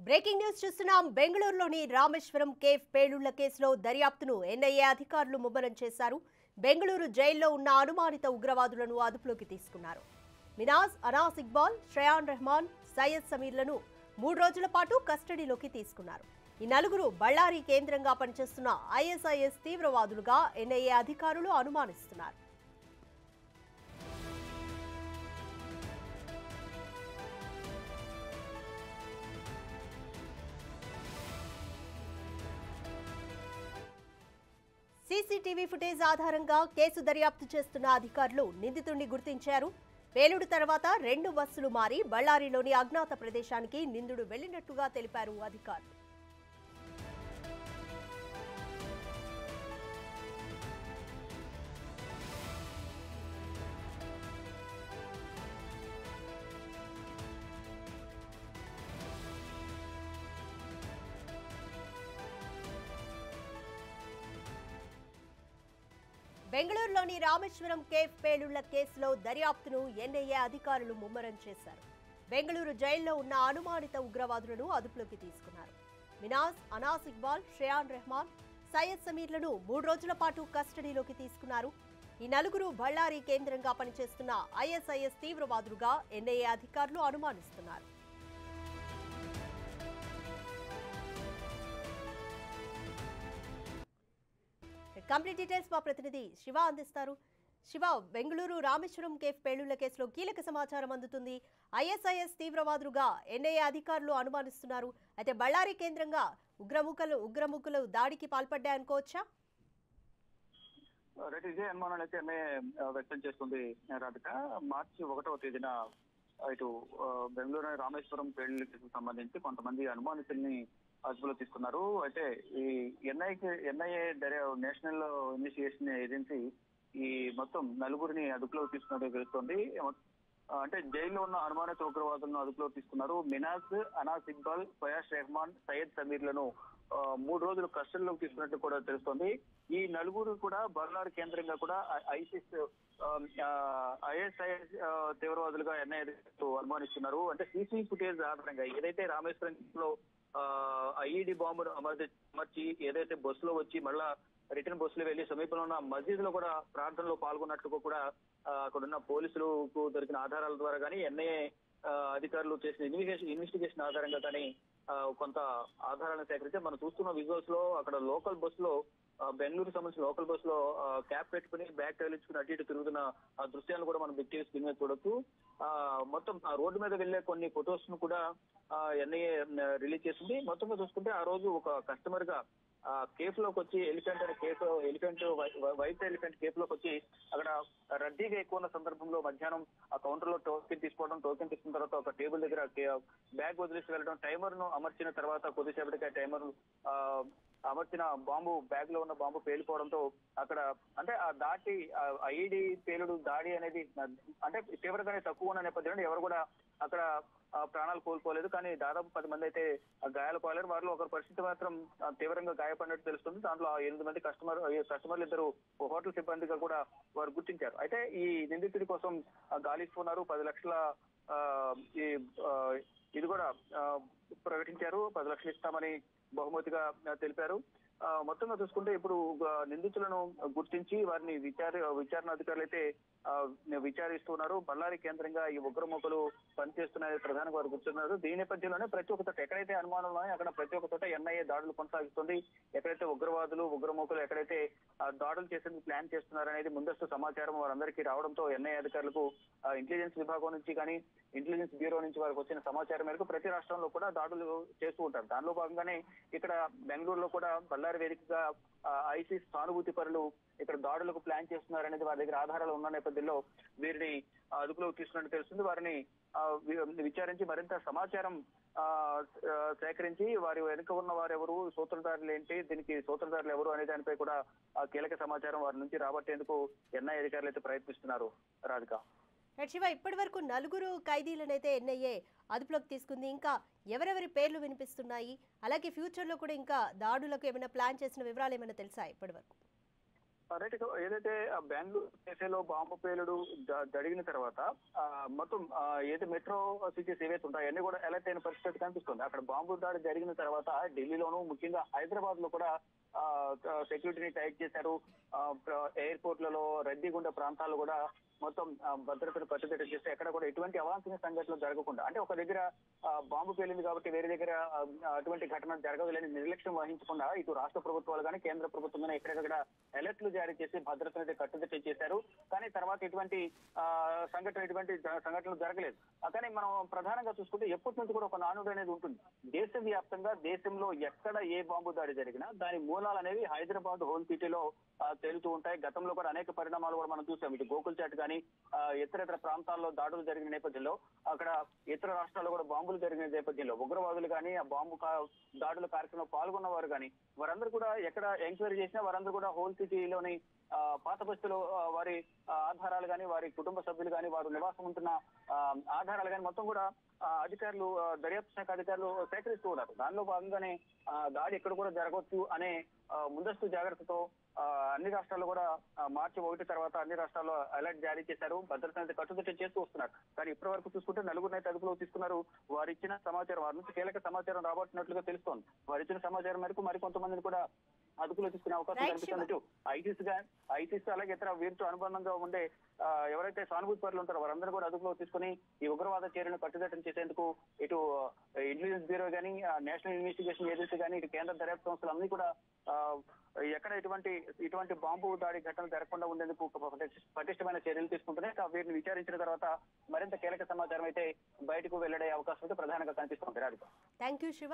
Breaking news చూస్తున్నాం. బెంగళూరులోని Rameswaram cafe పేలుళ్ల కేసులో దర్యాప్తును ఎన్ఐఏ అధికారులు ముమ్మరం చేశారు. బెంగళూరు జైల్లో ఉన్న అనుమానిత ఉగ్రవాదులను అదుపులోకి తీసుకున్నారు. మినాజ్, అనాస్ ఇక్బాల్, శ్రేయాన్ రెహమాన్, సయ్యద్ సమీర్లను 3 రోజుల పాటు కస్టడీలోకి తీసుకున్నారు. ఈ నలుగురు బళ్ళారి కేంద్రంగా పనిచేస్తున్న ఐఎస్ఐఎస్ తీవ్రవాదులుగా ఎన్ఐఏ అధికారులు అనుమానిస్తున్నారు. సీసీటీవీ ఫుటేజ్ ఆధారంగా కేసు దర్యాప్తు చేస్తున్న అధికారులు నిందితుడిని గుర్తించారు. పేలుడు తర్వాత 2 బస్సులు మారి బళ్ళారిలోని అజ్ఞాత ప్రదేశానికి నిందితుడు వెళ్లినట్టుగా తెలిపారు అధికారులు. బెంగళూరులోని రామేశ్వరం కేఫ్ పేలుళ్ల కేసులో దర్యాప్తును ఎన్ఐఏ అధికారులు ముమ్మరం చేశారు. బెంగళూరు జైల్లో ఉన్న అనుమానిత ఉగ్రవాదులను అదుపులోకి తీసుకున్నారు. మినాజ్, అనాస్ ఇక్బాల్, శ్రేయాన్ రెహమాన్, సయ్యద్ సమీర్లను 3 రోజుల పాటు కస్టడీలోకి తీసుకున్నారు. ఈ నలుగురు బళ్ళారి కేంద్రంగా పనిచేస్తున్న ఐఎస్ఐఎస్ తీవ్రవాదులుగా ఎన్ఐఏ అధికారులు అనుమానిస్తున్నారు. కంప్లీట్ డీటెయిల్స్ మా ప్రతినిధి శివ అందిస్తారు. శివ, బెంగళూరు రామేశ్వరం కేఫ్ పేలుళ్ల కేసులో కీలక సమాచారం అందుతుంది. ఐఎస్ఐఎస్ తీవ్రవాదులుగా ఎన్ఐఏ అధికారులు అనుమానిస్తున్నారు. అయితే బళ్ళారి కేంద్రంగా ఉగ్రముఖులు దాడికి పాల్పడ్డాయనుకోవచ్చా? ఇదే అనుమానాలు అయితే ఎన్ఐఏ వ్యక్తం చేస్తుంది. రాధిక, మార్చి 1వ తేదీన ఇటు బెంగళూరు రామేశ్వరం పేలుళ్లకు సంబంధించి కొంతమంది అనుమానితుల్ని అదుపులో తీసుకున్నారు. అయితే ఈ ఎన్ఐఏ నేషనల్ ఇన్వెస్టిగేషన్ ఏజెన్సీ ఈ మొత్తం నలుగురిని అదుపులోకి తీసుకున్నట్టు తెలుస్తోంది. అంటే జైల్లో ఉన్న అనుమానిత ఉగ్రవాదులను అదుపులోకి తీసుకున్నారు. మినాజ్, అనాస్ ఇక్బాల్, ఫయాజ్ రెహమాన్, సయ్యద్ సమీర్లను 3 రోజులు కస్టడీలోకి తీసుకున్నట్టు కూడా తెలుస్తోంది. ఈ నలుగురు కూడా బళ్ళారి కేంద్రంగా కూడా ఐఎస్ఐఎస్ తీవ్రవాదులుగా ఎన్ఐఏ అనుమానిస్తున్నారు. అంటే సీసీ ఫుటేజ్ ఆధారంగా ఏదైతే రామేశ్వరంలో ఐఈడి బాంబును అమర్చి ఏదైతే బస్సులో వచ్చి మళ్ళా రిటర్న్ బస్సులో వెళ్లి సమీపంలో ఉన్న మసీద్ లో కూడా ప్రార్థనలో పాల్గొన్నట్లు కూడా అక్కడున్న పోలీసులకు దొరికిన ఆధారాల ద్వారా కానీ ఎన్ఐఏ అధికారులు చేసిన ఇన్వెస్టిగేషన్ ఆధారంగా కానీ కొంత ఆధారాలను సేకరించి మనం చూస్తున్న విజువల్స్ లో అక్కడ లోకల్ బస్సులో బెంగళూరు సంబంధించిన లోకల్ బస్సులో క్యాప్ పెట్టుకుని బ్యాగ్ తగిలించుకుని అటు ఇటు తిరుగుతున్న ఆ దృశ్యాలను కూడా మనం బిగ్ టీవీ స్క్రీన్ మీద చూడొచ్చు. మొత్తం ఆ రోడ్డు మీద వెళ్లే కొన్ని ఫొటోస్ ను కూడా ఎన్ఐఏ రిలీజ్ చేసింది. మొత్తంగా చూసుకుంటే ఆ రోజు ఒక కస్టమర్ గా కేఫ్ లోకి వచ్చి వైట్ ఎలిఫెంట్ కేఫ్ లోకి వచ్చి అక్కడ రద్దీగా ఎక్కువ ఉన్న సందర్భంలో మధ్యాహ్నం ఆ కౌంటర్ లో టోకెన్ తీసుకున్న తర్వాత ఒక టేబుల్ దగ్గర బ్యాగ్ వదిలేసి వెళ్ళడం, టైమర్ ను అమర్చిన తర్వాత కొద్దిసేపటికి టైమర్ అమర్చిన బాంబు బ్యాగ్ లో ఉన్న బాంబు పేలిపోవడంతో అక్కడ అంటే ఆ దాటి ఐఈడి పేలుడు దాడి అనేది అంటే తీవ్రంగానే తక్కువ ఉన్న నేపథ్యంలో ఎవరు కూడా అక్కడ ప్రాణాలు కోల్పోలేదు. కానీ దాదాపు 10 మంది అయితే గాయాలు పాలేరు. వారిలో ఒకరి పరిస్థితి మాత్రం తీవ్రంగా గాయపడినట్టు తెలుస్తుంది. దాంట్లో 8 మంది కస్టమర్లు ఇద్దరు హోటల్ సిబ్బందిగా కూడా వారు గుర్తించారు. అయితే ఈ నిందితుడి కోసం గాలిస్తున్నారు. 10 లక్షల ఇది కూడా ప్రకటించారు. 10 లక్షలు ఇస్తామని బహుమతిగా తెలిపారు. మొత్తంగా చూసుకుంటే ఇప్పుడు నిందితులను గుర్తించి వారిని విచారణ అధికారులు అయితే విచారిస్తున్నారు. బళ్ళారి కేంద్రంగా ఈ ఉగ్రముఖులు పనిచేస్తున్నాయి ప్రధానంగా వారు గుర్తున్నారు. దీని నేపథ్యంలోనే ప్రతి ఒక్క చోట ఎక్కడైతే అనుమానాలు ఉన్నాయో అక్కడ ప్రతి ఒక్క చోట ఎన్ఐఏ దాడులు కొనసాగిస్తుంది. ఎక్కడైతే ఉగ్రముఖులు ఎక్కడైతే దాడులు చేసేందుకు ప్లాన్ చేస్తున్నారు అనేది ముందస్తు సమాచారం వారందరికీ రావడంతో ఎన్ఐఏ అధికారులకు ఇంటెలిజెన్స్ విభాగం నుంచి కానీ ఇంటెలిజెన్స్ బ్యూరో నుంచి వారికి వచ్చిన సమాచారం మేరకు ప్రతి రాష్ట్రంలో కూడా దాడులు చేస్తూ ఉంటారు. దానిలో భాగంగానే ఇక్కడ బెంగళూరులో కూడా బళ్ళారి వేదికగా ఐసిస్ సానుభూతి పరులు ఇక్కడ దాడులకు ప్లాన్ చేస్తున్నారు అనేది వారి దగ్గర ఆధారాలు ఉన్న నేపథ్యంలో వీరిని అదుపులోకి తీసుకున్నట్టు తెలుస్తుంది. వారిని విచారించి మరింత సమాచారం సేకరించి వారి వెనుక ఉన్న వారెవరు, సూత్రధారులు ఏంటి, దీనికి సూత్రధారులు ఎవరు అనే దానిపై కూడా కీలక సమాచారం వారి నుంచి రాబట్టేందుకు ఎన్ఐఏ అధికారులు అయితే ప్రయత్నిస్తున్నారు. రాధిక, శివ, ఇప్పటి వరకు 4 ఖైదీలనైతే ఎన్ఐఏ అదుపులోకి తీసుకుంది. ఇంకా ఎవరెవరి పేర్లు వినిపిస్తున్నాయి? అలాగే ఫ్యూచర్ లో కూడా ఇంకా దాడులకు ఏమైనా ప్లాన్ చేసిన వివరాలు ఏమైనా తెలుసా ఇప్పటి వరకు? రైట్. ఏదైతే బెంగళూరు కేసులో బాంబు పేలుడు జరిగిన తర్వాత మొత్తం ఏదైతే మెట్రో సిటీస్ ఏవైతే ఉంటాయో అన్ని కూడా అలర్ట్ అయిన పరిస్థితి కనిపిస్తుంది. అక్కడ బాంబు దాడి జరిగిన తర్వాత ఢిల్లీలోను, ముఖ్యంగా హైదరాబాద్ లో కూడా సెక్యూరిటీని టైట్ చేశారు. ఎయిర్పోర్ట్లలో, రద్దీగుండ ప్రాంతాల్లో కూడా మొత్తం భద్రతను కట్టుదిట్టం చేస్తే ఎక్కడ కూడా ఎటువంటి అవాంఛనీయ సంఘటనలు జరగకుండా, అంటే ఒక దగ్గర బాంబు పేలింది కాబట్టి వేరే దగ్గర అటువంటి ఘటన జరగదులేని నిర్లక్ష్యం వహించకుండా ఇటు రాష్ట్ర ప్రభుత్వాలు కానీ కేంద్ర ప్రభుత్వం కానీ ఎక్కడెక్కడ అలర్ట్లు జారీ చేసి భద్రతను అయితే కట్టుదిట్టం చేశారు. కానీ తర్వాత ఇటువంటి సంఘటనలు జరగలేదు. కానీ మనం ప్రధానంగా చూసుకుంటే ఎప్పటి నుంచి కూడా ఒక నానుడు అనేది ఉంటుంది. దేశవ్యాప్తంగా దేశంలో ఎక్కడ ఏ బాంబు దాడి జరిగినా దాని మూలాలు అనేవి హైదరాబాద్ హోల్ సిటీలో తేలుతూ ఉంటాయి. గతంలో కూడా అనేక పరిణామాలు కూడా మనం చూసాం. ఇటు గోకుల్ చాట్ కానీ ఇతర ప్రాంతాల్లో దాడులు జరిగిన నేపథ్యంలో, అక్కడ ఇతర రాష్ట్రాల్లో కూడా బాంబులు జరిగిన నేపథ్యంలో ఉగ్రవాదులు కానీ ఆ బాంబు దాడుల కార్యక్రమంలో పాల్గొన్న వారు కానీ వారందరూ కూడా ఎక్కడ ఎంక్వైరీ చేసినా వారందరూ కూడా హోల్ సిటీలోని పాత బస్తీలో వారి ఆధారాలు కానీ, వారి కుటుంబ సభ్యులు కానీ, వారు నివాసం ఉంటున్న ఆధారాలు కానీ మొత్తం కూడా అధికారులు, దర్యాప్తు శాఖ అధికారులు సేకరిస్తూ ఉన్నారు. దానిలో భాగంగానే దాడి ఎక్కడ కూడా జరగవచ్చు అనే ముందస్తు జాగ్రత్తతో అన్ని రాష్ట్రాల్లో కూడా మార్చి 1 తర్వాత అన్ని రాష్ట్రాల్లో అలర్ట్ జారీ చేశారు. భద్రతను కట్టుదిట్టం చేస్తూ వస్తున్నారు. కానీ ఇప్పటి వరకు చూసుకుంటే నలుగురినైతే అదుపులో తీసుకున్నారు. వారు ఇచ్చిన సమాచారం, వారి నుంచి కీలక సమాచారం రాబట్టినట్లుగా తెలుస్తోంది. వారు ఇచ్చిన సమాచారం మేరకు మరికొంతమందిని కూడా అదుపులో తీసుకునే అవకాశం కనిపిస్తుంది. ఐసిస్ అలాగే ఇతర వీరితో అనుబంధంగా ఉండే ఎవరైతే సానుభూతి పరులు ఉంటారో వారందరూ కూడా అదుపులో తీసుకుని ఈ ఉగ్రవాద చర్యను కట్టుదిట్టం చేసేందుకు ఇటు ఇంటెలిజెన్స్ బ్యూరో కానీ, నేషనల్ ఇన్వెస్టిగేషన్ ఏజెన్సీ కానీ, ఇటు కేంద్ర దర్యాప్తు సంస్థలు అన్ని కూడా ఎక్కడ ఇటువంటి బాంబు దాడి ఘటనలు జరగకుండా ఉండేందుకు పటిష్టమైన చర్యలు తీసుకుంటున్నాయి. వీరిని విచారించిన తర్వాత మరింత కీలక సమాచారం అయితే బయటకు వెల్లడే అవకాశం అయితే ప్రధానంగా కనిపిస్తుంది. రాధిక. Thank you Shiva.